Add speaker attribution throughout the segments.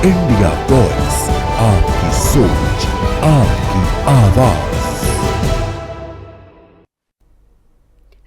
Speaker 1: India voice, आपकी सोच, आपकी आवाज।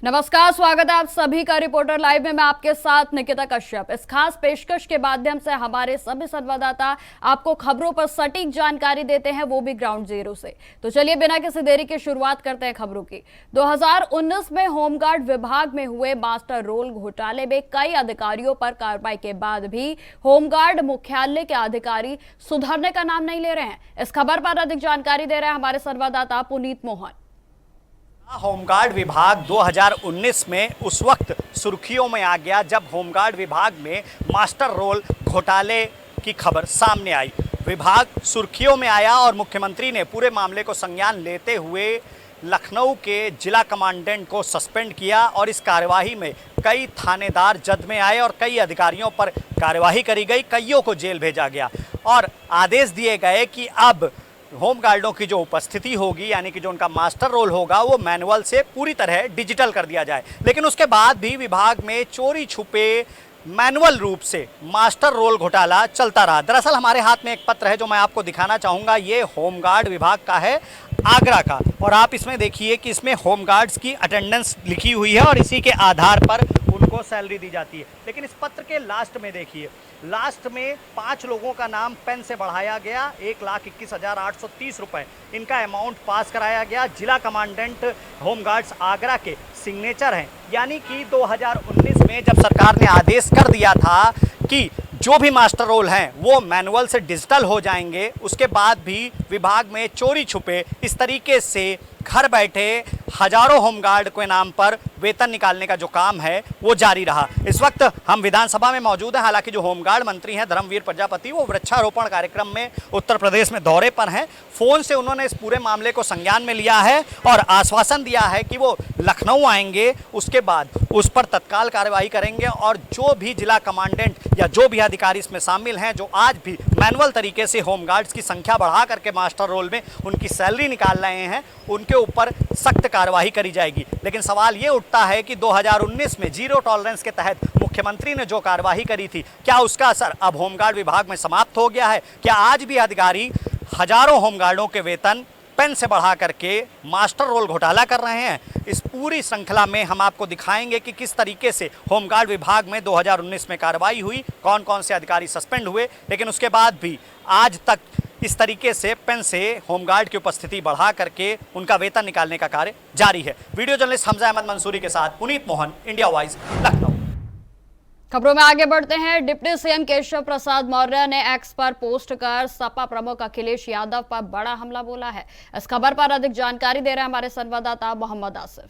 Speaker 2: नमस्कार, स्वागत है आप सभी का रिपोर्टर लाइव में। मैं आपके साथ निकिता कश्यप। इस खास पेशकश के माध्यम से हमारे सभी संवाददाता आपको खबरों पर सटीक जानकारी देते हैं, वो भी ग्राउंड जीरो से। तो चलिए बिना किसी देरी के शुरुआत करते हैं खबरों की। 2019 में होमगार्ड विभाग में हुए मास्टर रोल घोटाले में कई अधिकारियों पर कार्रवाई के बाद भी होमगार्ड मुख्यालय के अधिकारी सुधरने का नाम नहीं ले रहे हैं। इस खबर पर अधिक जानकारी दे रहे हैं हमारे संवाददाता पुनीत मोहन।
Speaker 3: होमगार्ड विभाग 2019 में उस वक्त सुर्खियों में आ गया जब होमगार्ड विभाग में मास्टर रोल घोटाले की खबर सामने आई। विभाग सुर्खियों में आया और मुख्यमंत्री ने पूरे मामले को संज्ञान लेते हुए लखनऊ के जिला कमांडेंट को सस्पेंड किया और इस कार्यवाही में कई थानेदार जद में आए और कई अधिकारियों पर कार्यवाही करी गई, कईयों को जेल भेजा गया और आदेश दिए गए कि अब होमगार्डों की जो उपस्थिति होगी, यानी कि जो उनका मास्टर रोल होगा, वो मैनुअल से पूरी तरह डिजिटल कर दिया जाए। लेकिन उसके बाद भी विभाग में चोरी छुपे मैनुअल रूप से मास्टर रोल घोटाला चलता रहा। दरअसल हमारे हाथ में एक पत्र है जो मैं आपको दिखाना चाहूँगा। ये होमगार्ड विभाग का है, आगरा का, और आप इसमें देखिए कि इसमें होमगार्ड्स की अटेंडेंस लिखी हुई है और इसी के आधार पर उनको सैलरी दी जाती है। लेकिन इस पत्र के लास्ट में देखिए, लास्ट में 5 लोगों का नाम पेन से बढ़ाया गया, 1,21,830 रुपये इनका अमाउंट पास कराया गया। जिला कमांडेंट होमगार्ड्स आगरा के सिग्नेचर हैं, यानी कि 2019 में जब सरकार ने आदेश कर दिया था कि जो भी मास्टर रोल हैं वो मैनुअल से डिजिटल हो जाएंगे, उसके बाद भी विभाग में चोरी छुपे इस तरीके से घर बैठे हजारों होमगार्ड के नाम पर वेतन निकालने का जो काम है वो जारी रहा। इस वक्त हम विधानसभा में मौजूद हैं। हालांकि जो होमगार्ड मंत्री हैं धर्मवीर प्रजापति, वो वृक्षारोपण कार्यक्रम में उत्तर प्रदेश में दौरे पर हैं। फोन से उन्होंने इस पूरे मामले को संज्ञान में लिया है और आश्वासन दिया है कि वो लखनऊ आएंगे, उसके बाद उस पर तत्काल कार्रवाई करेंगे और जो भी जिला कमांडेंट या जो भी अधिकारी इसमें शामिल हैं, जो आज भी मैनुअल तरीके से होमगार्ड्स की संख्या बढ़ा करके मास्टर रोल में उनकी सैलरी निकाल रहे हैं, उनके ऊपर सख्त कार्रवाई करी जाएगी। लेकिन सवाल ये उठता है कि 2019 में जीरो टॉलरेंस के तहत मुख्यमंत्री ने जो कार्रवाई करी थी, क्या उसका असर अब होमगार्ड विभाग में समाप्त हो गया है? क्या आज भी अधिकारी हजारों होमगार्डों के वेतन पेन से बढ़ा करके मास्टर रोल घोटाला कर रहे हैं? इस पूरी श्रृंखला में हम आपको दिखाएंगे कि किस तरीके से होमगार्ड विभाग में 2019 में कार्रवाई हुई, कौन कौन से अधिकारी सस्पेंड हुए, लेकिन उसके बाद भी आज तक इस तरीके से पेन से होमगार्ड की उपस्थिति बढ़ा करके उनका वेतन निकालने का कार्य जारी है। वीडियो जर्नलिस्ट हमजा अहमद मंसूरी के साथ पुनीत मोहन, इंडिया वॉइस, लखनऊ।
Speaker 2: खबरों में आगे बढ़ते हैं। डिप्टी सीएम केशव प्रसाद मौर्य ने एक्स पर पोस्ट कर सपा प्रमुख अखिलेश यादव पर बड़ा हमला बोला है। इस खबर पर अधिक जानकारी दे रहे हैं हमारे संवाददाता मोहम्मद आसिफ।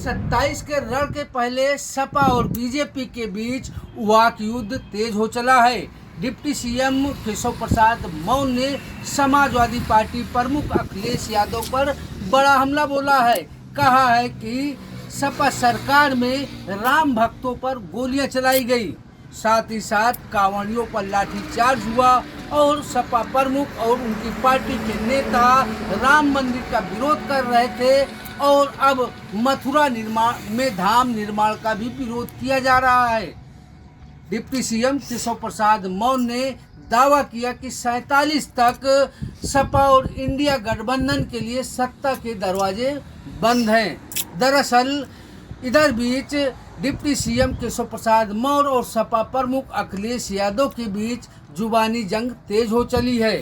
Speaker 4: 27 के रण के पहले सपा और बीजेपी के बीच वाक युद्ध तेज हो चला है। डिप्टी सीएम केशव प्रसाद मौर्य ने समाजवादी पार्टी प्रमुख अखिलेश यादव पर बड़ा हमला बोला है। कहा है कि सपा सरकार में राम भक्तों पर गोलियां चलाई गई, साथ ही साथ कांवड़ियों पर लाठीचार्ज हुआ और सपा प्रमुख और उनकी पार्टी के नेता राम मंदिर का विरोध कर रहे थे और अब मथुरा निर्माण में धाम निर्माण का भी विरोध किया जा रहा है। डिप्टी सीएम केशव प्रसाद मौर्य ने दावा किया कि 47 तक सपा और इंडिया गठबंधन के लिए सत्ता के दरवाजे बंद हैं। दरअसल इधर बीच डिप्टी सीएम केशव प्रसाद मौर्य और सपा प्रमुख अखिलेश यादव के बीच जुबानी जंग तेज हो चली है।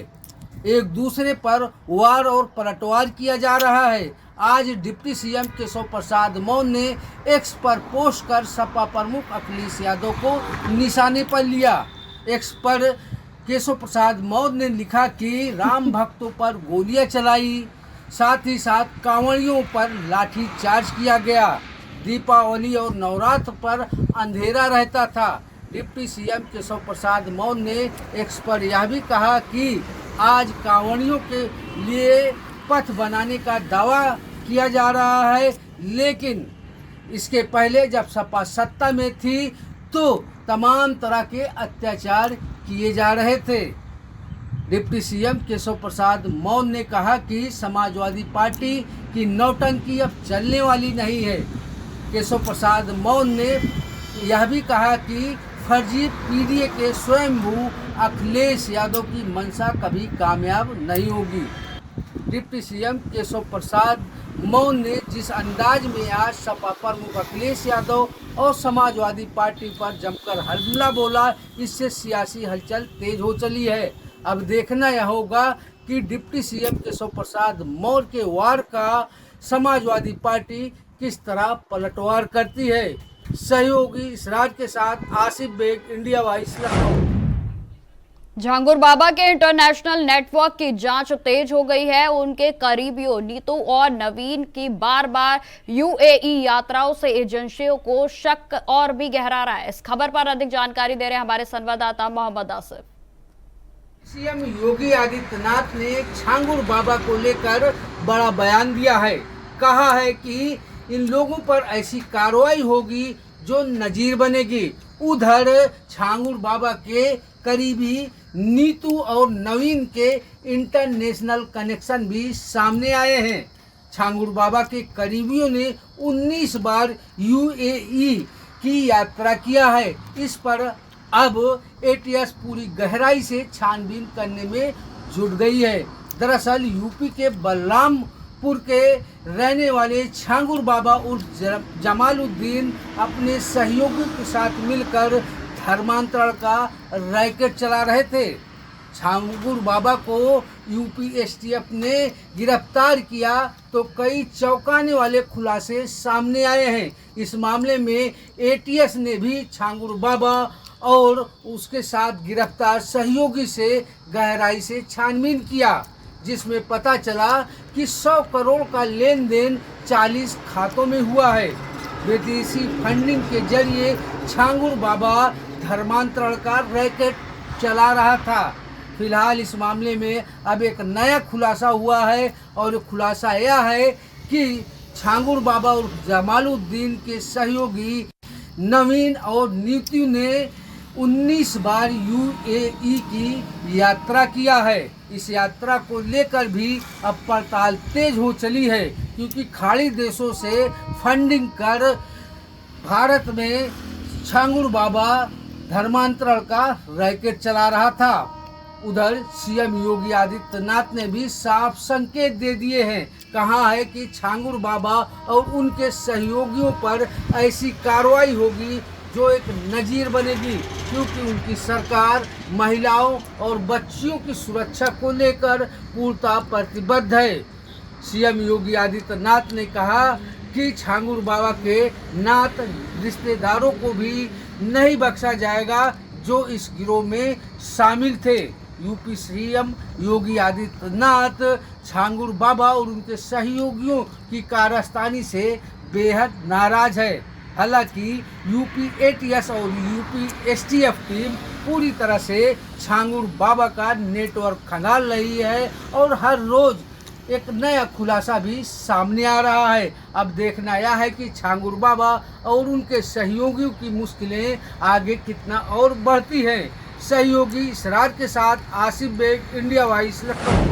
Speaker 4: एक दूसरे पर वार और पलटवार किया जा रहा है। आज डिप्टी सीएम केशव प्रसाद मौर्य ने एक्स पर पोस्ट कर सपा प्रमुख अखिलेश यादव को निशाने पर लिया। एक्स पर केशव प्रसाद मौर्य ने लिखा कि राम भक्तों पर गोलियां चलाई, साथ ही साथ कांवड़ियों पर लाठी चार्ज किया गया। दीपावली और नवरात्र पर अंधेरा रहता था। डिप्टी सीएम केशव प्रसाद मौर्य ने एक्स पर यह भी कहा कि आज कांवड़ियों के लिए पथ बनाने का दावा किया जा रहा है, लेकिन इसके पहले जब सपा सत्ता में थी तो तमाम तरह के अत्याचार किए जा रहे थे। डिप्टी सीएम केशव प्रसाद मौर्य ने कहा कि समाजवादी पार्टी की नौटंकी अब चलने वाली नहीं है। केशव प्रसाद मौर्य ने यह भी कहा कि फर्जी पीडीए के स्वयंभू अखिलेश यादव की मंशा कभी कामयाब नहीं होगी। डिप्टी सीएम केशव प्रसाद मौर्य ने जिस अंदाज में आज सपा प्रमुख अखिलेश यादव और समाजवादी पार्टी पर जमकर हमला बोला, इससे सियासी हलचल तेज हो चली है। अब देखना यह होगा कि डिप्टी सीएम केशव प्रसाद मौर्य के वार का समाजवादी पार्टी किस तरह पलटवार करती है। सहयोगी इसराज के साथ आसिफ बेग, इंडिया वॉइस, लखनऊ।
Speaker 2: झांगुर बाबा के इंटरनेशनल नेटवर्क की जांच तेज हो गई है। उनके करीबियों नीतू और नवीन की बार बार यूएई यात्राओं से एजेंसियों को शक और भी गहरा रहा है। इस खबर पर अधिक जानकारी दे रहे हैं हमारे संवाददाता मोहम्मद आसिफ।
Speaker 4: सीएम योगी आदित्यनाथ ने झांगुर बाबा को लेकर बड़ा बयान दिया है। कहा है कि इन लोगों पर ऐसी कार्रवाई होगी जो नजीर बनेगी। उधर झांगुर बाबा के करीबी नीतू और नवीन के इंटरनेशनल कनेक्शन भी सामने आए हैं। झांगुर बाबा के करीबियों ने 19 बार यूएई की यात्रा किया है। इस पर अब एटीएस पूरी गहराई से छानबीन करने में जुट गई है। दरअसल यूपी के बलरामपुर के रहने वाले झांगुर बाबा उर्फ जमालुद्दीन अपने सहयोगियों के साथ मिलकर धर्मांतरण का रैकेट चला रहे थे। झांगुर बाबा को यूपी एसटीएफ ने गिरफ्तार किया तो कई चौंकाने वाले खुलासे सामने आए हैं। इस मामले में एटीएस ने भी झांगुर बाबा और उसके साथ गिरफ्तार सहयोगी से गहराई से छानबीन किया, जिसमें पता चला कि 100 करोड़ का लेन देन 40 खातों में हुआ है। विदेशी फंडिंग के जरिए झांगुर बाबा धर्मांतरण का रैकेट चला रहा था। फिलहाल इस मामले में अब एक नया खुलासा हुआ है और खुलासा यह है कि झांगुर बाबा और जमालुद्दीन के सहयोगी नवीन और नीतू ने 19 बार यूएई की यात्रा किया है। इस यात्रा को लेकर भी अब पड़ताल तेज हो चली है, क्योंकि खाड़ी देशों से फंडिंग कर भारत में झांगुर बाबा धर्मांतरण का रैकेट चला रहा था। उधर सीएम योगी आदित्यनाथ ने भी साफ संकेत दे दिए हैं। कहा है कि झांगुर बाबा और उनके सहयोगियों पर ऐसी कार्रवाई होगी जो एक नजीर बनेगी, क्योंकि उनकी सरकार महिलाओं और बच्चियों की सुरक्षा को लेकर पूर्णतः प्रतिबद्ध है। सीएम योगी आदित्यनाथ ने कहा कि झांगुर बाबा के नात रिश्तेदारों को भी नहीं बख्शा जाएगा जो इस गिरोह में शामिल थे। यूपी सीएम योगी आदित्यनाथ झांगुर बाबा और उनके सहयोगियों की कारस्तानी से बेहद नाराज है। हालांकि यूपी एटीएस और यूपी एसटीएफ टीम पूरी तरह से झांगुर बाबा का नेटवर्क खंगाल रही है और हर रोज एक नया खुलासा भी सामने आ रहा है। अब देखना यह है कि झांगुर बाबा और उनके सहयोगियों की मुश्किलें आगे कितना और बढ़ती हैं। सहयोगी इसरार के साथ आसिफ बेग, इंडिया वॉइस, लखनऊ।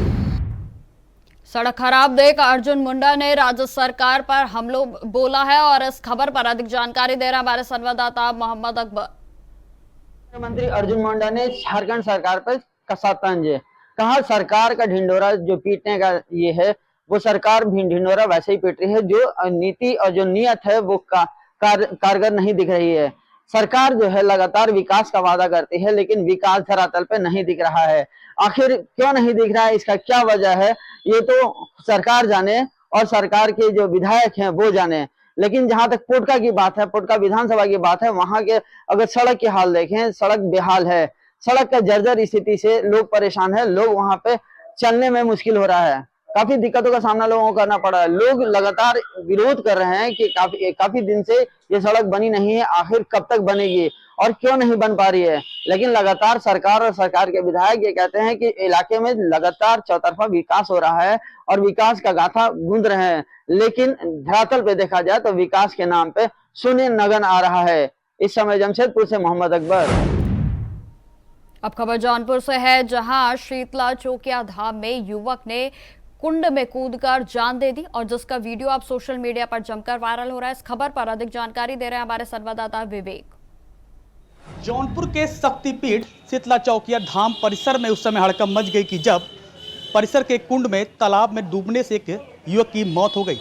Speaker 2: सड़क खराब देख अर्जुन मुंडा ने राज्य सरकार पर हमलों बोला है और इस खबर पर अधिक जानकारी दे रहे हमारे संवाददाता मोहम्मद अकबर।
Speaker 5: मुख्यमंत्री अर्जुन मुंडा ने झारखंड सरकार पर कसा तंज, कहा सरकार का ढिंढोरा जो पीटने का ये है वो सरकार भी ढिंढोरा वैसे ही पीट रही है। जो नीति और जो नियत है वो कारगर नहीं दिख रही है। सरकार जो है लगातार विकास का वादा करती है, लेकिन विकास धरातल पे नहीं दिख रहा है। आखिर क्यों नहीं दिख रहा है, इसका क्या वजह है, ये तो सरकार जाने और सरकार के जो विधायक हैं वो जाने। लेकिन जहां तक पोटका की बात है, पोटका विधानसभा की बात है, वहां के अगर सड़क की हाल देखें, सड़क बेहाल है। सड़क का जर्जर स्थिति से लोग परेशान है। लोग वहां पे चलने में मुश्किल हो रहा है। काफी दिक्कतों का सामना लोगों को करना पड़ा है। लोग लगातार विरोध कर रहे हैं कि काफी दिन से ये सड़क बनी नहीं है, आखिर कब तक बनेगी और क्यों नहीं बन पा रही है। लेकिन लगातार सरकार और सरकार के विधायक ये कहते हैं कि इलाके में लगातार चौतरफा विकास हो रहा है और विकास का गाथा गूंज रहे हैं। लेकिन धरातल पे देखा जाए तो विकास के नाम पे शून्य नगन आ रहा है। इस समय जमशेदपुर से मोहम्मद अकबर।
Speaker 2: अब खबर जौनपुर से है, जहां शीतला चौकिया धाम में युवक ने कुंड में कूदकर जान दे दी और जिसका वीडियो अब सोशल मीडिया पर जमकर वायरल हो रहा है। इस खबर पर अधिक जानकारी दे रहे हैं हमारे संवाददाता विवेक।
Speaker 6: जौनपुर के शक्तिपीठ शीतला चौकिया धाम परिसर में उस समय हड़कंप मच गई कि जब परिसर के कुंड में तालाब में डूबने से एक युवक की मौत हो गई।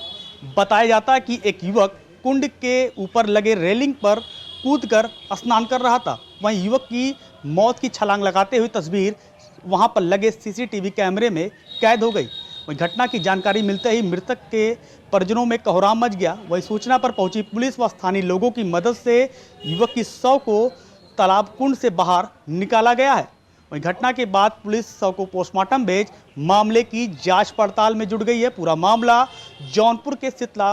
Speaker 6: बताया जाता है कि एक युवक कुंड के ऊपर लगे रेलिंग पर कूदकर स्नान कर रहा था। वहीं युवक की मौत की छलांग लगाते हुए तस्वीर वहां पर लगे सीसीटीवी कैमरे में कैद हो गई। वहीं घटना की जानकारी मिलते ही मृतक के परिजनों में कोहराम मच गया। वहीं सूचना पर पहुंची पुलिस व स्थानीय लोगों की मदद से युवक की शव को तालाब कुंड से बाहर निकाला गया है। वहीं घटना के बाद पुलिस शव को पोस्टमार्टम भेज मामले की जांच पड़ताल में जुट गई है। पूरा मामला जौनपुर के शीतला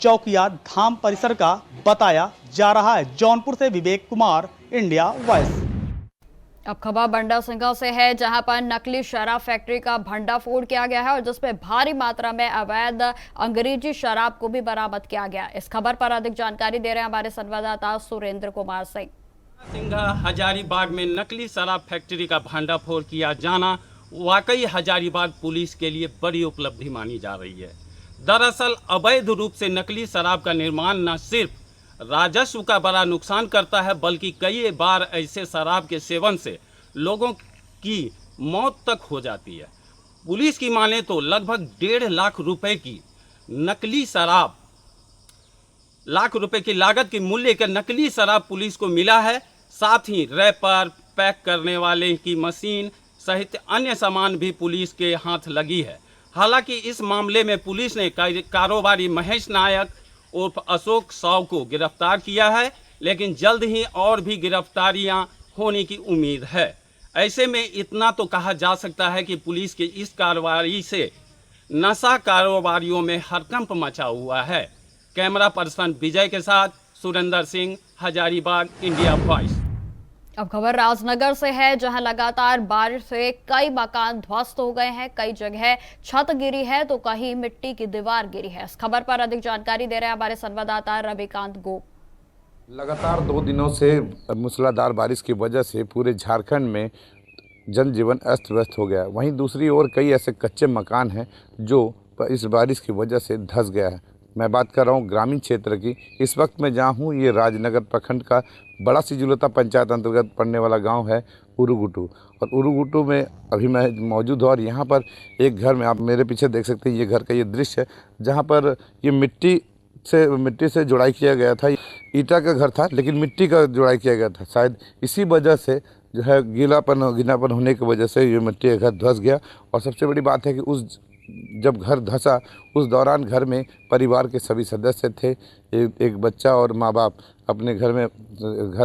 Speaker 6: चौकिया धाम परिसर का बताया जा रहा है। जौनपुर से विवेक कुमार, इंडिया वॉइस।
Speaker 2: अब खबर बंडा सिंघा से है, जहां पर नकली शराब फैक्ट्री का भंडाफोड़ किया गया है और जिसमें भारी मात्रा में अवैध अंग्रेजी शराब को भी बरामद किया गया। इस खबर पर अधिक जानकारी दे रहे हैं हमारे संवाददाता सुरेंद्र कुमार सिंह।
Speaker 7: सिंघा हजारीबाग में नकली शराब फैक्ट्री का भंडाफोड़ किया जाना वाकई हजारीबाग पुलिस के लिए बड़ी उपलब्धि मानी जा रही है। दरअसल अवैध रूप से नकली शराब का निर्माण न सिर्फ राजस्व का बड़ा नुकसान करता है, बल्कि कई बार ऐसे शराब के सेवन से लोगों की मौत तक हो जाती है। पुलिस की माने तो लगभग 1.5 लाख रुपए की नकली शराब, लाख रुपए की लागत की मूल्य का नकली शराब पुलिस को मिला है। साथ ही रैपर, पैक करने वाले की मशीन सहित अन्य सामान भी पुलिस के हाथ लगी है। हालांकि इस मामले में पुलिस ने कारोबारी महेश नायक उर्फ अशोक साव को गिरफ्तार किया है, लेकिन जल्द ही और भी गिरफ्तारियां होने की उम्मीद है। ऐसे में इतना तो कहा जा सकता है कि पुलिस की इस कार्रवाई से नशा कारोबारियों में हड़कंप मचा हुआ है। कैमरा पर्सन विजय के साथ सुरेंद्र सिंह, हजारीबाग, इंडिया वॉइस।
Speaker 2: अब खबर राजनगर से है, जहां लगातार बारिश से कई मकान ध्वस्त हो गए हैं। कई जगह छत गिरी है तो कहीं मिट्टी की दीवार गिरी है। इस खबर पर अधिक जानकारी दे रहे हैं हमारे संवाददाता रविकांत गोप।
Speaker 8: लगातार 2 दिनों से मूसलाधार बारिश की वजह से पूरे झारखंड में जनजीवन अस्त व्यस्त हो गया है। वहीं दूसरी ओर कई ऐसे कच्चे मकान हैं जो इस बारिश की वजह से धंस गया है। मैं बात कर रहा हूँ ग्रामीण क्षेत्र की। इस वक्त मैं जहाँ हूँ ये राजनगर प्रखंड का बड़ा सिजुलता पंचायत अंतर्गत पड़ने वाला गांव है उरुगुटू, और उरुगुटू में अभी मैं मौजूद हूँ। और यहाँ पर एक घर में आप मेरे पीछे देख सकते हैं, ये घर का ये दृश्य है जहाँ पर ये मिट्टी से जुड़ाई किया गया था। ईटा का घर था लेकिन मिट्टी का जुड़ाई किया गया था। शायद इसी वजह से जो है गीलापन होने की वजह से ये मिट्टी का घर धंस गया। और सबसे बड़ी बात है कि जब घर धंसा उस दौरान घर में परिवार के सभी सदस्य थे। एक बच्चा और माँ बाप अपने घर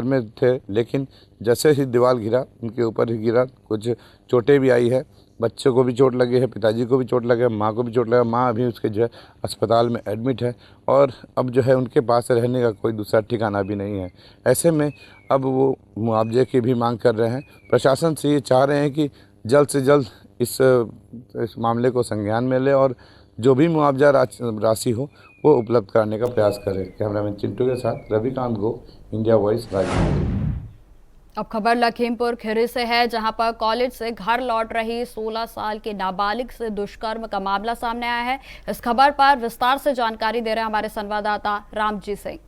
Speaker 8: में थे, लेकिन जैसे ही दीवार गिरा उनके ऊपर ही गिरा। कुछ चोटें भी आई है, बच्चे को भी चोट लगी है, पिताजी को भी चोट लगा है, माँ को भी चोट लगा। माँ अभी उसके जो है अस्पताल में एडमिट है और अब जो है उनके पास रहने का कोई दूसरा ठिकाना भी नहीं है। ऐसे में अब वो मुआवजे की भी मांग कर रहे हैं। प्रशासन से ये चाह रहे हैं कि जल्द से जल्द इस मामले को संज्ञान में ले और जो भी मुआवजा राशि हो वो उपलब्ध कराने का प्रयास करें। कैमरामैन चिंटू के साथ रविकांत गो, इंडिया वॉइस, राजनगर।
Speaker 2: अब खबर लखीमपुर खीरी से है, जहां पर कॉलेज से घर लौट रही 16 साल के नाबालिग से दुष्कर्म का मामला सामने आया है। इस खबर पर विस्तार से जानकारी दे रहे हैं हमारे संवाददाता रामजी सिंह।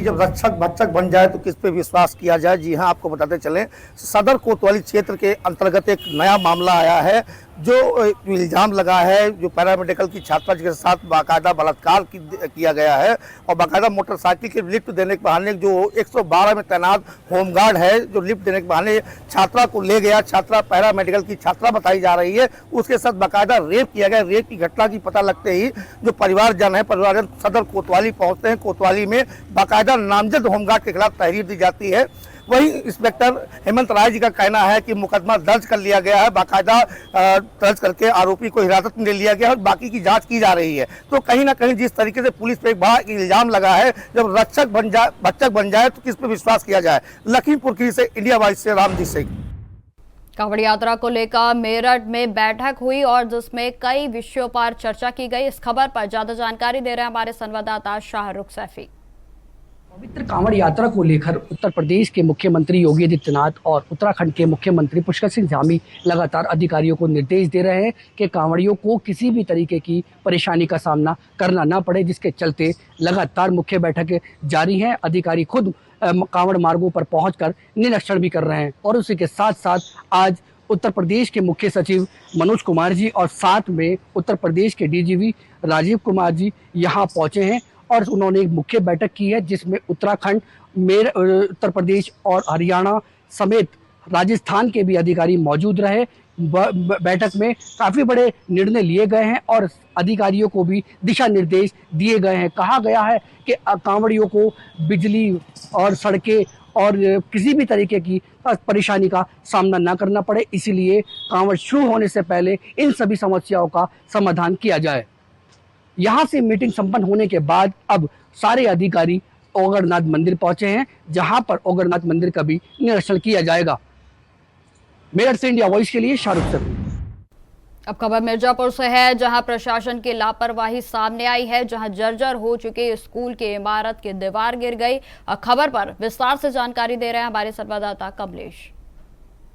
Speaker 9: जब रक्षक भक्षक बन जाए तो किस पे विश्वास किया जाए। जी हां, आपको बताते चलें, सदर कोतवाली क्षेत्र के अंतर्गत एक नया मामला आया है जो इल्जाम लगा है, जो पैरामेडिकल की छात्रा के साथ बाकायदा बलात्कार किया गया है और बाकायदा मोटरसाइकिल के लिफ्ट देने के बहाने जो 112 में तैनात होमगार्ड है, जो लिफ्ट देने के बहाने छात्रा को ले गया। छात्रा पैरामेडिकल की छात्रा बताई जा रही है, उसके साथ बाकायदा रेप किया गया। रेप की घटना की पता लगते ही जो परिवारजन है, परिवारजन सदर कोतवाली पहुंचते हैं। कोतवाली में बाकायदा नामजद होमगार्ड के खिलाफ तहरीर दी जाती है। वहीं इंस्पेक्टर हेमंत राय जी का कहना है कि मुकदमा दर्ज कर लिया गया है, बाकायदा दर्ज करके आरोपी को हिरासत में ले लिया गया है और बाकी की जांच की जा रही है। तो कहीं ना कहीं जिस तरीके से पुलिस पे एक बड़ा इल्जाम लगा है, जब रक्षक भक्षक बन जाए तो किस पे विश्वास किया जाए। लखीमपुर खीरी से इंडिया वॉइस से रामजी सिंह।
Speaker 2: कांवड़ यात्रा को लेकर मेरठ में बैठक हुई और जिसमें कई विषयों पर चर्चा की गई। इस खबर पर ज्यादा जानकारी दे रहे हैं हमारे संवाददाता शाहरुख सैफी।
Speaker 10: पवित्र कांवड़ यात्रा को लेकर उत्तर प्रदेश के मुख्यमंत्री योगी आदित्यनाथ और उत्तराखंड के मुख्यमंत्री पुष्कर सिंह धामी लगातार अधिकारियों को निर्देश दे रहे हैं कि कांवड़ियों को किसी भी तरीके की परेशानी का सामना करना ना पड़े, जिसके चलते लगातार मुख्य बैठकें जारी हैं। अधिकारी खुद कांवड़ मार्गों पर पहुंचकर निरीक्षण भी कर रहे हैं। और उसी के साथ साथ आज उत्तर प्रदेश के मुख्य सचिव मनोज कुमार जी और साथ में उत्तर प्रदेश के डीजीपी राजीव कुमार जी यहाँ पहुंचे हैं और उन्होंने एक मुख्य बैठक की है, जिसमें उत्तराखंड, उत्तर प्रदेश और हरियाणा समेत राजस्थान के भी अधिकारी मौजूद रहे। बैठक में काफ़ी बड़े निर्णय लिए गए हैं और अधिकारियों को भी दिशा निर्देश दिए गए हैं। कहा गया है कि कांवड़ियों को बिजली और सड़कें और किसी भी तरीके की परेशानी का सामना न करना पड़े, इसीलिए कांवड़ शुरू होने से पहले इन सभी समस्याओं का समाधान किया जाए। यहाँ से मीटिंग संपन्न होने के बाद अब सारे अधिकारी ओगरनाथ मंदिर पहुंचे हैं, जहां पर ओगरनाथ मंदिर का भी निरीक्षण किया जाएगा। मेरठ से इंडिया वॉइस के लिए शाहरुख सर।
Speaker 2: अब खबर मिर्जापुर से है, जहां प्रशासन की लापरवाही सामने आई है, जहां जर्जर हो चुके स्कूल की इमारत की दीवार गिर गई। और खबर पर विस्तार से जानकारी दे रहे हैं हमारे संवाददाता कमलेश।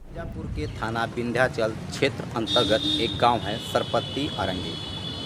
Speaker 11: मिर्जापुर के थाना विंध्याचल क्षेत्र अंतर्गत एक गांव है सरपत्ती अरंगी।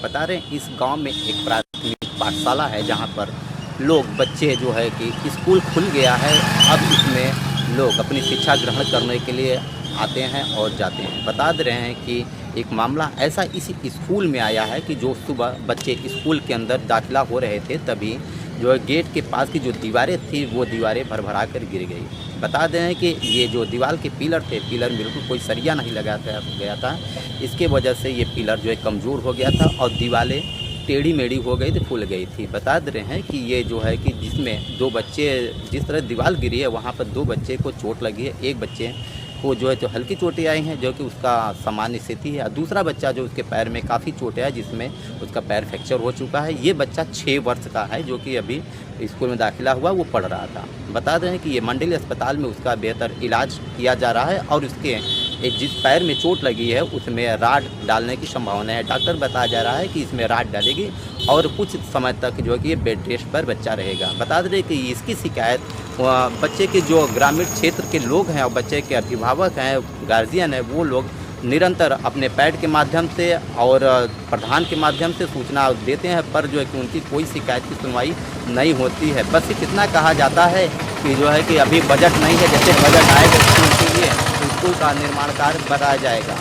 Speaker 11: बता रहे इस गांव में एक प्राथमिक पाठशाला है, जहां पर लोग बच्चे जो है कि स्कूल खुल गया है, अब इसमें लोग अपनी शिक्षा ग्रहण करने के लिए आते हैं और जाते हैं। बता दे रहे हैं कि एक मामला ऐसा इसी स्कूल में आया है कि जो सुबह बच्चे स्कूल के अंदर दाखिला हो रहे थे, तभी जो है गेट के पास की जो दीवारें थी वो दीवारें भरभरा कर गिर गई। बता दें कि ये जो दीवार के पिलर थे, पिलर में बिल्कुल कोई सरिया नहीं लगाया गया था, इसके वजह से ये पिलर जो है कमज़ोर हो गया था और दीवारें टेढ़ी मेढ़ी हो गई थी, फूल गई थी। बता दे रहे हैं कि ये जो है कि जिसमें दो बच्चे, जिस तरह दीवार गिरी है वहाँ पर दो बच्चे को चोट लगी है। एक बच्चे को जो है तो हल्की चोटें आई हैं, जो कि उसका सामान्य स्थिति है। दूसरा बच्चा जो उसके पैर में काफ़ी चोटें है, जिसमें उसका पैर फ्रैक्चर हो चुका है। ये बच्चा 6 वर्ष का है, जो कि अभी स्कूल में दाखिला हुआ, वो पढ़ रहा था। बता दें कि ये मंडली अस्पताल में उसका बेहतर इलाज किया जा रहा है और उसके एक जिस पैर में चोट लगी है उसमें राड डालने की संभावना है। डॉक्टर बताया जा रहा है कि इसमें राड डालेगी और कुछ समय तक जो है कि ये बेड रेस्ट पर बच्चा रहेगा। बता दें कि इसकी शिकायत बच्चे के जो ग्रामीण क्षेत्र के लोग हैं और बच्चे के अभिभावक हैं, गार्जियन हैं, वो लोग निरंतर अपने पैड के माध्यम से और प्रधान के माध्यम से सूचना देते हैं, पर जो है कि उनकी कोई शिकायत की सुनवाई नहीं होती है। बस सिर्फ इतना कहा जाता है कि जो है कि अभी बजट नहीं है, जैसे बजट आएगा स्कूल के लिए तो स्कूल का निर्माण कार्य बताया जाएगा।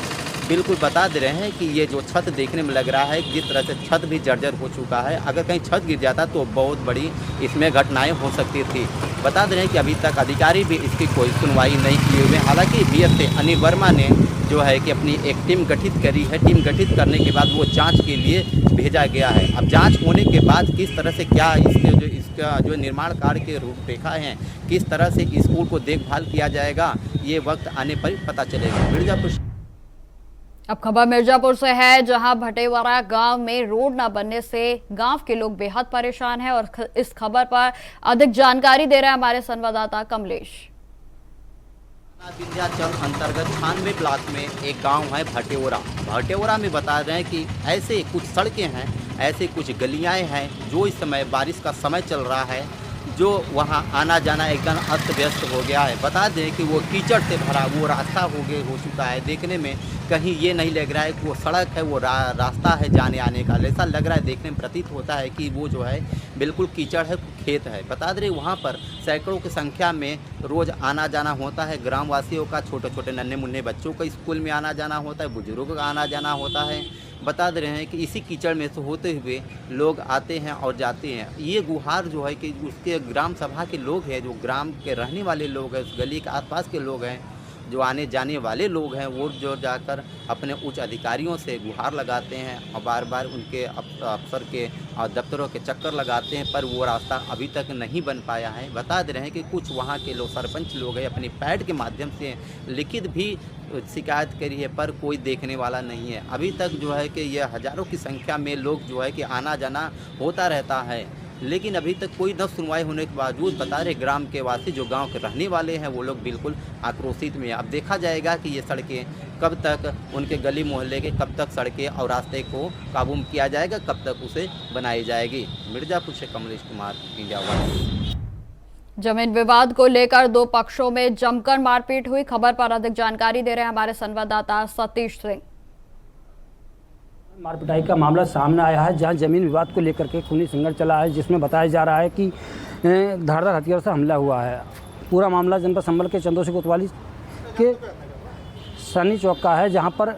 Speaker 11: बिल्कुल बता दे रहे हैं कि ये जो छत देखने में लग रहा है जिस तरह से छत भी जर्जर हो चुका है, अगर कहीं छत गिर जाता तो बहुत बड़ी इसमें घटनाएं हो सकती थी। बता दे रहे हैं कि अभी तक अधिकारी भी इसकी कोई सुनवाई नहीं किए हुए। हालांकि बीएसए अनिल वर्मा ने जो है कि अपनी एक टीम गठित करी है। टीम गठित करने के बाद वो जांच के लिए भेजा गया है। अब जांच होने के बाद किस तरह से क्या इसका जो निर्माण कार्य के रूपरेखा हैं, किस तरह से स्कूल को देखभाल किया जाएगा, ये वक्त आने पर पता चलेगा। मिर्जापुर।
Speaker 2: अब खबर मिर्जापुर से है, जहां भटेवरा गांव में रोड न बनने से गांव के लोग बेहद परेशान हैं और इस खबर पर अधिक जानकारी दे रहे हैं हमारे संवाददाता कमलेश।
Speaker 11: विंध्याचल अंतर्गत 98 ब्लॉक में एक गांव है भटेवरा। भटेवरा में बता रहे हैं कि ऐसे कुछ सड़कें हैं, ऐसे कुछ गलियां हैं जो इस समय बारिश का समय चल रहा है, जो वहां आना जाना एकदम अस्त व्यस्त हो गया है। बता दें कि वो कीचड़ से भरा वो रास्ता हो चुका है। देखने में कहीं ये नहीं लग रहा है कि वो सड़क है, वो रास्ता है जाने आने का। ऐसा लग रहा है, देखने में प्रतीत होता है कि वो जो है बिल्कुल कीचड़ है, खेत है। बता दें वहाँ पर सैकड़ों की संख्या में रोज़ आना जाना होता है ग्रामवासियों का। छोटे छोटे नन्हे मुन्ने बच्चों का स्कूल में आना जाना होता है, बुजुर्गों का आना जाना होता है। बता दे रहे हैं कि इसी कीचड़ में से होते हुए लोग आते हैं और जाते हैं। ये गुहार जो है कि उसके ग्राम सभा के लोग हैं, जो ग्राम के रहने वाले लोग हैं, उस गली के आसपास के लोग हैं, जो आने जाने वाले लोग हैं, वो जो जाकर अपने उच्च अधिकारियों से गुहार लगाते हैं और बार बार उनके अफसर के दफ्तरों के चक्कर लगाते हैं, पर वो रास्ता अभी तक नहीं बन पाया है। बता दे रहे हैं कि कुछ वहाँ के लोग सरपंच लोग हैं, अपनी पैड के माध्यम से लिखित भी शिकायत करी है, पर कोई देखने वाला नहीं है। अभी तक जो है कि ये हज़ारों की संख्या में लोग जो है कि आना जाना होता रहता है, लेकिन अभी तक कोई न सुनवाई होने के बावजूद बता रहे ग्राम के वासी, जो गांव के रहने वाले हैं, वो लोग बिल्कुल आक्रोशित में। अब देखा जाएगा कि ये सड़कें कब तक, उनके गली मोहल्ले के कब तक सड़कें और रास्ते को काबू में किया जाएगा, कब तक उसे बनाई जाएगी। मिर्जापुर से कमलेश कुमार, इंडिया वन।
Speaker 2: जमीन विवाद को लेकर दो पक्षों में जमकर मारपीट हुई। खबर पर अधिक जानकारी दे रहे हैं हमारे संवाददाता सतीश सिंह।
Speaker 12: मारपिटाई का मामला सामने आया है, जहां जमीन विवाद को लेकर के खूनी संघर्ष चला है, जिसमें बताया जा रहा है कि
Speaker 10: धारदार हथियार से हमला हुआ है। पूरा मामला जनपद संभल के चंदौसी कोतवाली के सनी चौक का है, जहां पर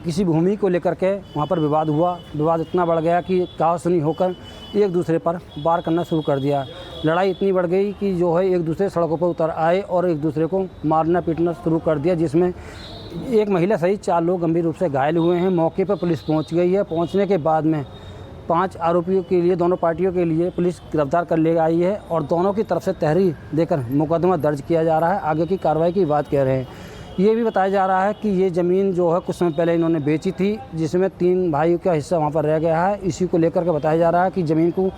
Speaker 10: किसी भूमि को लेकर के वहां पर विवाद हुआ। विवाद इतना बढ़ गया कि कहा सुनी होकर एक दूसरे पर वार करना शुरू कर दिया। लड़ाई इतनी बढ़ गई कि जो है एक दूसरे सड़कों पर उतर आए और एक दूसरे को मारना पीटना शुरू कर दिया, जिसमें एक महिला सहित 4 लोग गंभीर रूप से घायल हुए हैं। मौके पर पुलिस पहुंच गई है। पहुंचने के बाद में 5 आरोपियों के लिए, दोनों पार्टियों के लिए पुलिस गिरफ्तार कर ले आई है और दोनों की तरफ से तहरीर देकर मुकदमा दर्ज किया जा रहा है। आगे की कार्रवाई की बात कह रहे हैं। ये भी बताया जा रहा है कि ये ज़मीन जो है कुछ समय पहले इन्होंने बेची थी, जिसमें 3 भाइयों का हिस्सा वहाँ पर रह गया है। इसी को लेकर के बताया जा रहा है कि ज़मीन को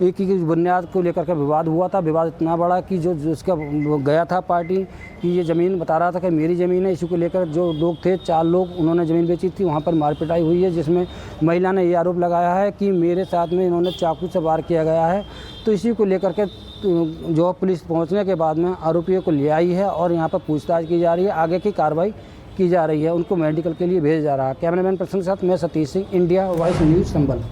Speaker 10: एक की बुनियाद को लेकर के विवाद हुआ था। विवाद इतना बड़ा कि जो उसका गया था पार्टी कि ये ज़मीन बता रहा था कि मेरी ज़मीन है। इसी को लेकर जो लोग थे, 4 लोग, उन्होंने ज़मीन बेची थी। वहाँ पर मारपिटाई हुई है, जिसमें महिला ने ये आरोप लगाया है कि मेरे साथ में इन्होंने चाकू से वार किया गया है। तो इसी को लेकर के जो पुलिस पहुंचने के बाद में आरोपियों को ले आई है और यहां पर पूछताछ की जा रही है। आगे की कार्रवाई की जा रही है। उनको मेडिकल के लिए भेजा जा रहा है। कैमरामैन पर्सन के साथ मैं Satish Singh, India voice news Sambhal.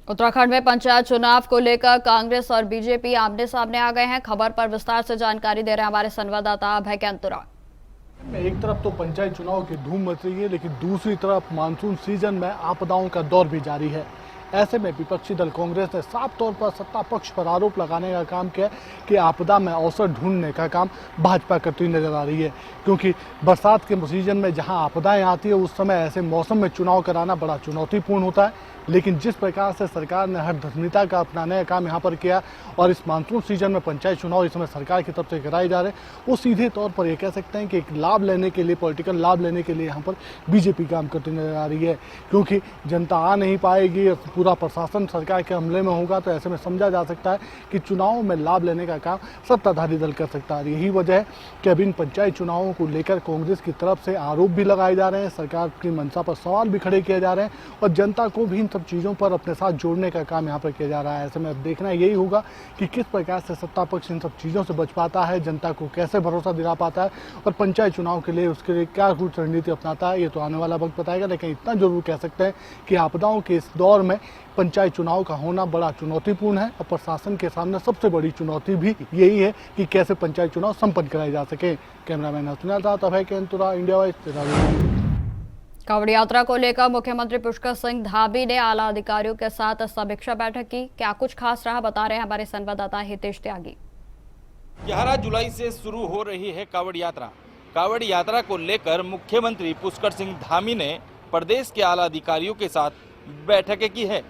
Speaker 2: Uttarakhand में पंचायत चुनाव को लेकर कांग्रेस और बीजेपी आमने सामने आ गए हैं। खबर पर विस्तार से जानकारी दे रहे हैं हमारे संवाददाता अभय कैंतुरा।
Speaker 12: एक तरफ तो पंचायत चुनाव की धूम मच रही है, लेकिन दूसरी तरफ मानसून सीजन में आपदाओं का दौर भी जारी है। ऐसे में विपक्षी दल कांग्रेस ने साफ तौर पर सत्ता पक्ष पर आरोप लगाने का काम किया कि आपदा में अवसर ढूंढने का काम भाजपा करती हुई नजर आ रही है, क्योंकि बरसात के सीजन में जहां आपदाएं आती है उस समय ऐसे मौसम में चुनाव कराना बड़ा चुनौतीपूर्ण होता है। लेकिन जिस प्रकार से सरकार ने हरदर्मिता का अपनाने का काम यहाँ पर किया और इस मानसून सीजन में पंचायत चुनाव इस समय सरकार की तरफ से कराए जा रहे हैं, वो सीधे तौर पर ये कह सकते हैं कि एक लाभ लेने के लिए, पॉलिटिकल लाभ लेने के लिए यहाँ पर बीजेपी काम करती नजर आ रही है। क्योंकि जनता आ नहीं पाएगी, पूरा प्रशासन सरकार के हमले में होगा, तो ऐसे में समझा जा सकता है कि चुनाव में लाभ लेने का काम सत्ताधारी दल कर सकता है। यही वजह है कि अब इन पंचायत चुनावों को लेकर कांग्रेस की तरफ से आरोप भी लगाए जा रहे हैं, सरकार की मंशा पर सवाल भी खड़े किए जा रहे हैं और जनता को भी इन सब चीज़ों पर अपने साथ जोड़ने का काम यहाँ पर किया जा रहा है। ऐसे में अब देखना यही होगा कि किस प्रकार से सत्ता पक्ष इन सब चीज़ों से बच पाता है, जनता को कैसे भरोसा दिला पाता है और पंचायत चुनाव के लिए उसके लिए क्या कुछ रणनीति अपनाता है, ये तो आने वाला वक्त बताएगा। लेकिन इतना जरूर कह सकते हैं कि आपदाओं के इस दौर में पंचायत चुनाव का होना बड़ा चुनौतीपूर्ण है और प्रशासन के सामने सबसे बड़ी चुनौती भी यही है कि कैसे पंचायत चुनाव संपन्न कराए जा सके। कैमरामैन हसनैन साथ अभय कैंतुरा, इंडिया वॉइस।
Speaker 2: कांवड़ यात्रा को लेकर मुख्यमंत्री पुष्कर सिंह धामी ने आला अधिकारियों के साथ समीक्षा बैठक की। क्या कुछ खास रहा, बता रहे हैं हमारे संवाददाता हितेश त्यागी।
Speaker 13: 11 जुलाई से शुरू हो रही है कांवड़ यात्रा। कांवड़ यात्रा को लेकर मुख्यमंत्री पुष्कर सिंह धामी ने प्रदेश के आला अधिकारियों के साथ बैठकें की है,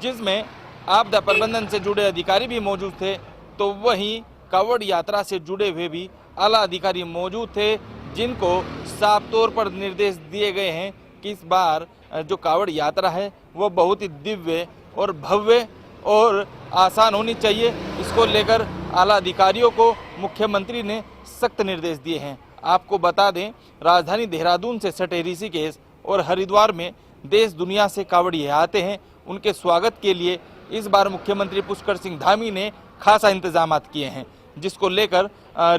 Speaker 13: जिसमें आपदा प्रबंधन से जुड़े अधिकारी भी मौजूद थे, तो वहीं कांवड़ यात्रा से जुड़े हुए भी आला अधिकारी मौजूद थे, जिनको साफ तौर पर निर्देश दिए गए हैं कि इस बार जो कांवड़ यात्रा है वो बहुत ही दिव्य और भव्य और आसान होनी चाहिए। इसको लेकर आला अधिकारियों को मुख्यमंत्री ने सख्त निर्देश दिए हैं। आपको बता दें, राजधानी देहरादून से सटे ऋषिकेश और हरिद्वार में देश दुनिया से कांवड़िए आते हैं। उनके स्वागत के लिए इस बार मुख्यमंत्री पुष्कर सिंह धामी ने खासा इंतजाम किए हैं, जिसको लेकर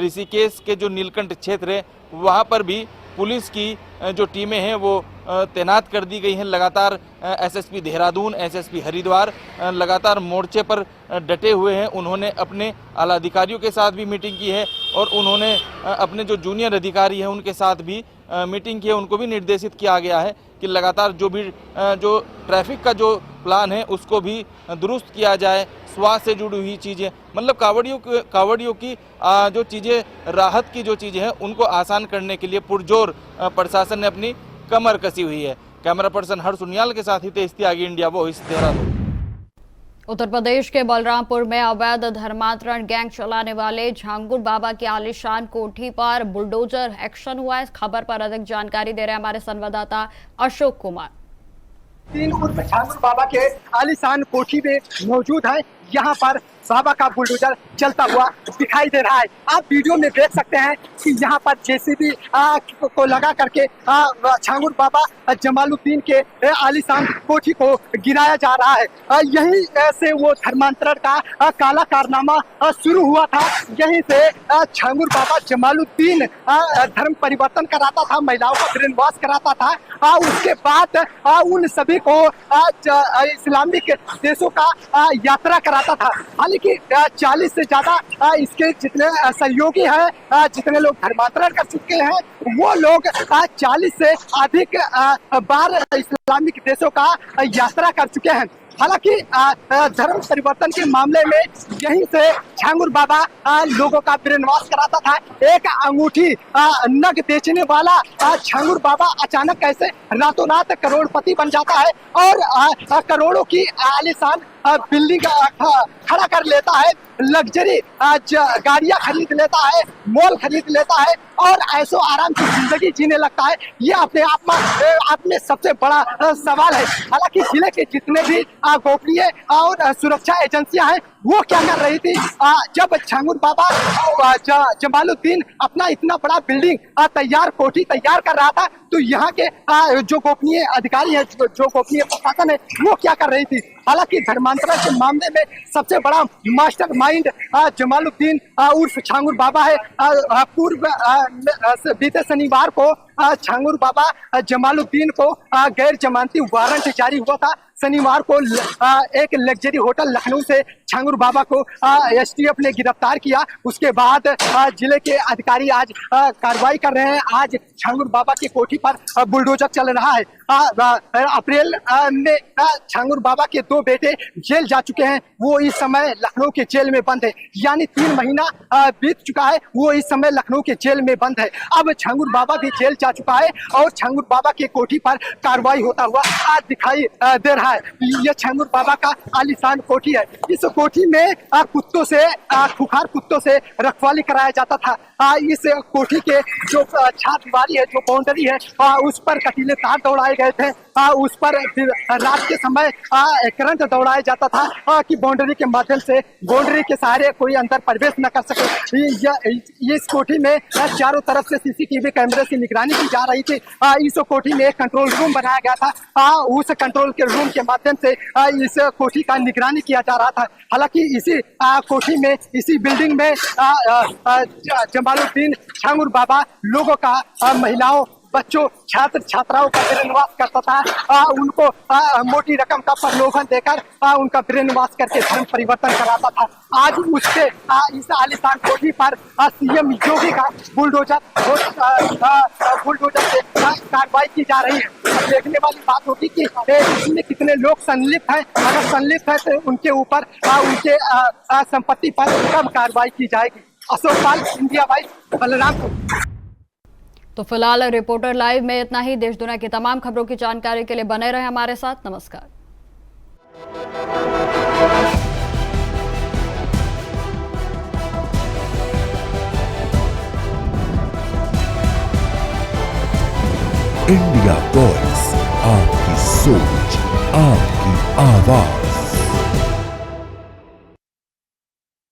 Speaker 13: ऋषिकेश के जो नीलकंठ क्षेत्र है वहाँ पर भी पुलिस की जो टीमें हैं वो तैनात कर दी गई हैं। लगातार एसएसपी देहरादून, एसएसपी हरिद्वार लगातार मोर्चे पर डटे हुए हैं। उन्होंने अपने आला अधिकारियों के साथ भी मीटिंग की है और उन्होंने अपने जो जूनियर अधिकारी हैं उनके साथ भी मीटिंग की है। उनको भी निर्देशित किया गया है कि लगातार जो ट्रैफिक का जो प्लान है उसको भी दुरुस्त किया जाए। स्वास्थ्य से जुड़ी हुई चीज़ें, मतलब कांवड़ियों की जो चीज़ें, राहत की जो चीज़ें हैं उनको आसान करने के लिए पुरजोर प्रशासन ने अपनी कमर कसी हुई है। कैमरा पर्सन हर्ष उनियाल के साथ हितेश त्यागी, इंडिया वॉइस, देहरादून।
Speaker 2: उत्तर प्रदेश के बलरामपुर में अवैध धर्मांतरण गैंग चलाने वाले झांगुर बाबा की आलीशान कोठी पर बुलडोजर एक्शन हुआ है। इस खबर पर अधिक जानकारी दे रहे हैं हमारे संवाददाता अशोक कुमार।
Speaker 14: 3 उर्फ झांगुर बाबा के आलीशान कोठी में मौजूद है। यहाँ पर बाबा का बुलडोजर चलता हुआ दिखाई दे रहा है। आप वीडियो में देख सकते हैं कि यहाँ पर जेसीबी को लगा करके झांगुर बाबा जमालुद्दीन के आलीशान कोठी को गिराया जा रहा है। यहीं से वो धर्मांतरण का काला कारनामा शुरू हुआ था। यहीं से झांगुर बाबा जमालुद्दीन धर्म परिवर्तन कराता था, महिलाओं का ब्रेन वॉश कराता था। उसके बाद उन सभी को इस्लामिक देशों का यात्रा कराता था। यानी कि 40 से ज्यादा इसके जितने सहयोगी हैं, जितने लोग धर्मांतरण कर चुके हैं, वो लोग 40 से अधिक बार इस्लामिक देशों का यात्रा कर चुके हैं। हालांकि धर्म परिवर्तन के मामले में यहीं से छांगुर बाबा लोगों का ब्रेनवॉश कराता था। एक अंगूठी नग बेचने वाला छांगुर बाबा अचानक कैसे रातों रात करोड़पति बन जाता है और करोड़ों की आलीशान बिल्डिंग खड़ा कर लेता है, लग्जरी गाड़ियां खरीद लेता है, मॉल खरीद लेता है और ऐसो आराम की जिंदगी जीने लगता है। ये अपने आप में सबसे बड़ा सवाल है। हालांकि जिले के जितने भी गोपनीय और सुरक्षा एजेंसियां हैं, वो क्या कर रही थी, जब छांगुर बाबा जमालुद्दीन अपना इतना बड़ा बिल्डिंग कोठी तैयार कर रहा था, तो यहाँ के जो गोपनीय अधिकारी है, जो गोपनीय प्रशासन है, वो क्या कर रही थी। हालांकि धर्मांतरण के मामले में सबसे बड़ा मास्टरमाइंड जमालुद्दीन उर्फ छांगुर बाबा है। पूर्व बीते शनिवार को छांगुर बाबा जमालुद्दीन को गैर जमानती वारंट जारी हुआ था। शनिवार को एक लग्जरी होटल लखनऊ से छांगुर बाबा को एसटीएफ ने गिरफ्तार किया। उसके बाद जिले के अधिकारी आज कार्रवाई कर रहे हैं। आज छांगुर बाबा की कोठी पर बुलडोजर चल रहा है। अप्रैल में छांगुर बाबा के 2 बेटे जेल जा चुके हैं, वो इस समय लखनऊ के जेल में बंद है। यानी 3 महीना बीत चुका है, वो इस समय लखनऊ के जेल में बंद है। अब छांगुर बाबा भी जेल जा चुका है और छांगुर बाबा की कोठी पर कार्रवाई होता हुआ आज दिखाई दे रहा है। ये छांगुर बाबा का आलीशान कोठी है। इस कोठी में कुत्तों से, खुखार कुत्तों से रखवाली कराया जाता था। इस कोठी के जो छातवारी है, जो बाउंड्री है, उस पर कटीले तार दौड़ाए गए थे। उस पर रात के समय करंट दौड़ाया जाता था कि बाउंड्री के माध्यम से, बाउंड्री के सहारे कोई अंदर प्रवेश न कर सके। इस कोठी में चारों तरफ से सीसीटीवी कैमरे की निगरानी की जा रही थी। इस कोठी में एक कंट्रोल रूम बनाया गया था। उस कंट्रोल के रूम के माध्यम से इस कोठी का निगरानी किया जा रहा था। हालांकि इसी कोठी में, इसी बिल्डिंग में जमालुद्दीन छांगुर बाबा लोगों का, महिलाओं, बच्चों, छात्र छात्राओं का ब्रेनवॉश करता था। उनको मोटी रकम का प्रलोभन देकर उनका ब्रेनवॉश करके धर्म परिवर्तन कराता था। आज उसके इस आलीशान कोठी पर सीएम योगी का बुलडोजर से कार्रवाई की जा रही है। अब देखने वाली बात होगी कि इसमें कितने लोग संलिप्त हैं। अगर संलिप्त है तो उनके ऊपर, उनके संपत्ति पर कब कार्रवाई की जाएगी। अशोक पाल, इंडिया वाइज, बलरामपुर।
Speaker 2: तो फिलहाल रिपोर्टर लाइव में इतना ही। देश दुनिया की तमाम खबरों की जानकारी के लिए बने रहे हमारे साथ। नमस्कार।
Speaker 1: इंडिया वॉइस, आपकी सोच, आपकी आवाज।